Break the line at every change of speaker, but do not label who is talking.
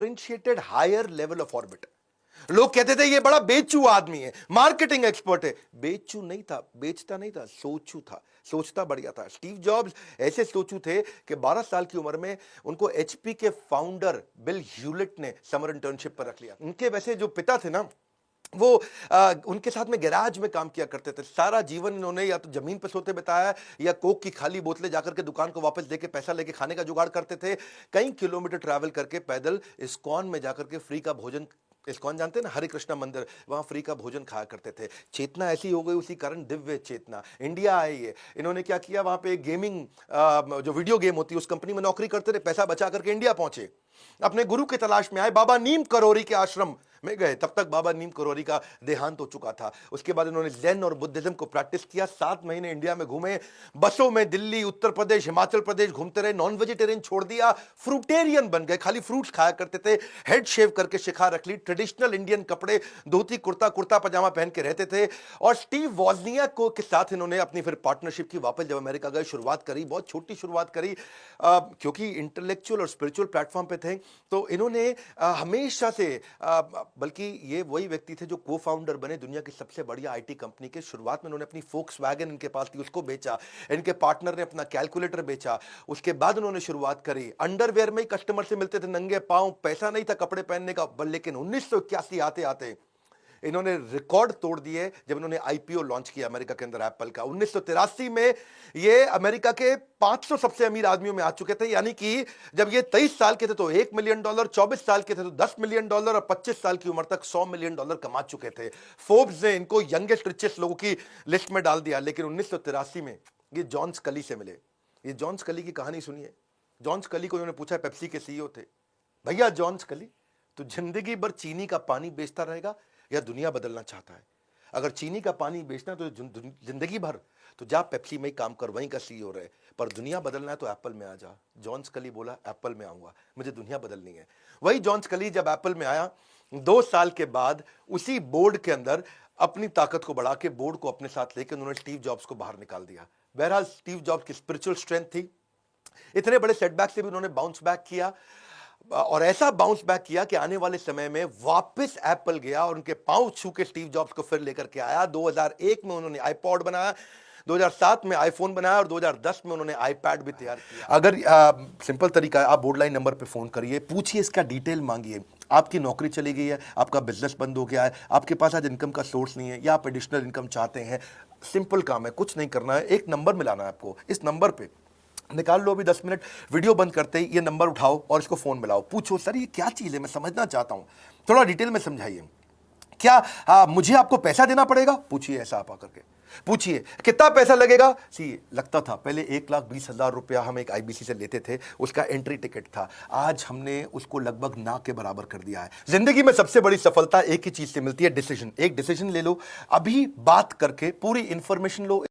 Differentiated higher level of orbit. लोग कहते थे ये बड़ा बेचू आदमी है, मार्केटिंग एक्सपर्ट है। बेचू नहीं था, बेचता नहीं था, सोचू था, सोचता बढ़िया था। स्टीव जॉब्स ऐसे सोचू थे कि 12 साल की उम्र में उनको एचपी के फाउंडर बिल ह्यूलेट ने समर इंटर्नशिप पर रख लिया। उनके वैसे जो पिता थे ना, वो उनके साथ में गैराज में काम किया करते थे। सारा जीवन इन्होंने या तो जमीन पर सोते बिताया या कोक की खाली बोतलें जाकर के दुकान को वापस देके पैसा लेके खाने का जुगाड़ करते थे। कई किलोमीटर ट्रैवल करके पैदल इस्कॉन में जाकर के फ्री का भोजन, इस्कॉन जानते हैं ना, हरे कृष्णा मंदिर, वहां फ्री का भोजन खाया करते थे। चेतना ऐसी हो गई, उसी कारण दिव्य चेतना इंडिया आई है। इन्होंने क्या किया, वहां पे गेमिंग जो वीडियो गेम होती है उस कंपनी में नौकरी करते थे, पैसा बचा करके इंडिया पहुंचे, अपने गुरु की तलाश में आए, बाबा नीम करोरी के आश्रम में गए। तब तक बाबा नीम करोरी का देहांत हो चुका था। उसके बाद इन्होंने जैन और बुद्धिज्म को प्रैक्टिस किया। 7 महीने इंडिया में घूमे, बसों में दिल्ली, उत्तर प्रदेश, हिमाचल प्रदेश घूमते रहे। नॉन वेजिटेरियन छोड़ दिया, फ्रूटेरियन बन गए, खाली फ्रूट्स खाया करते थे। हेड शेव करके शिखा रख ली, ट्रेडिशनल इंडियन कपड़े, धोती कुर्ता, कुर्ता पजामा पहन के रहते थे। और स्टीव वॉजनियाक को के साथ इन्होंने अपनी फिर पार्टनरशिप की। वापस जब अमेरिका गए, शुरुआत करी, बहुत छोटी शुरुआत करी, क्योंकि इंटेलेक्चुअल और स्पिरिचुअल प्लेटफॉर्म पे थे। तो इन्होंने हमेशा से, बल्कि ये वही व्यक्ति थे जो को फाउंडर बने दुनिया की सबसे बढ़िया आईटी कंपनी के। शुरुआत में उन्होंने अपनी फोक्सवैगन इनके पास थी, उसको बेचा। इनके पार्टनर ने अपना कैलकुलेटर बेचा। उसके बाद उन्होंने शुरुआत करी, अंडरवेयर में ही कस्टमर से मिलते थे नंगे पांव, पैसा नहीं था कपड़े पहनने का। लेकिन 1981 आते आते इन्होंने रिकॉर्ड तोड़ दिए जब इन्होंने आईपीओ लॉन्च किया अमेरिका के अंदर एप्पल का। 1983 में ये अमेरिका के 500 सबसे अमीर आदमियों में आ चुके थे। यानी कि जब ये 23 साल के थे तो $1 मिलियन, 24 साल के थे तो $10 मिलियन, और 25 साल की उम्र तक $100 मिलियन कमा चुके थे। फोर्ब्स ने इनको यंगेस्ट रिचेस्ट लोगों की लिस्ट में डाल दिया। लेकिन 1983 में ये जॉन स्कली से मिले। ये जॉन स्कली की कहानी सुनिए। जॉन स्कली को इन्होंने पूछा, पेप्सी के सीईओ थे, भैया जॉन स्कली, तो जिंदगी भर चीनी का पानी बेचता रहेगा या दुनिया बदलना चाहता है? अगर चीनी का पानी बेचना तो जिंदगी भर तो जा पेप्सी में ही काम कर, वहीं का सीईओ रहे। पर दुनिया बदलना है तो एप्पल में आ जा। जॉन स्कली बोला, एप्पल में आऊंगा, मुझे दुनिया बदलनी है। वही जॉन स्कली जब एप्पल में आया, 2 साल के बाद उसी बोर्ड के अंदर अपनी ताकत को बढ़ा के बोर्ड को अपने साथ लेकर उन्होंने स्टीव जॉब्स को बाहर निकाल दिया। बहरहाल स्टीव जॉब्स की स्पिरिचुअल स्ट्रेंथ थी। इतने बड़े सेटबैक से भी उन्होंने बाउंस बैक किया, और ऐसा बाउंस बैक किया कि आने वाले समय में वापस एप्पल गया और उनके पांव छू के स्टीव जॉब्स को फिर लेकर के आया। 2001 में उन्होंने आईपॉड बनाया, 2007 में आईफोन बनाया और 2010 में उन्होंने आईपैड भी तैयार किया। अगर सिंपल तरीका है, आप बोर्ड लाइन नंबर पे फोन करिए, पूछिए, इसका डिटेल मांगिए। आपकी नौकरी चली गई है, आपका बिजनेस बंद हो गया है, आपके पास आज इनकम का सोर्स नहीं है, या आप एडिशनल इनकम चाहते हैं, सिंपल काम है, कुछ नहीं करना है, एक नंबर मिलाना है आपको। इस नंबर पे निकाल लो अभी 10 मिनट, वीडियो बंद करते ही ये नंबर उठाओ और इसको फोन मिलाओ। पूछो, सर ये क्या चीज़ है, मैं समझना चाहता हूँ, थोड़ा डिटेल में समझाइए। क्या मुझे आपको पैसा देना पड़ेगा? पूछिए, ऐसा आप आकर के पूछिए। कितना पैसा लगेगा? सी लगता था पहले 1,20,000 रुपया हम एक आईबीसी से लेते थे, उसका एंट्री टिकट था। आज हमने उसको लगभग ना के बराबर कर दिया है। जिंदगी में सबसे बड़ी सफलता एक ही चीज से मिलती है, डिसीजन। एक डिसीजन ले लो, अभी बात करके पूरी इंफॉर्मेशन लो।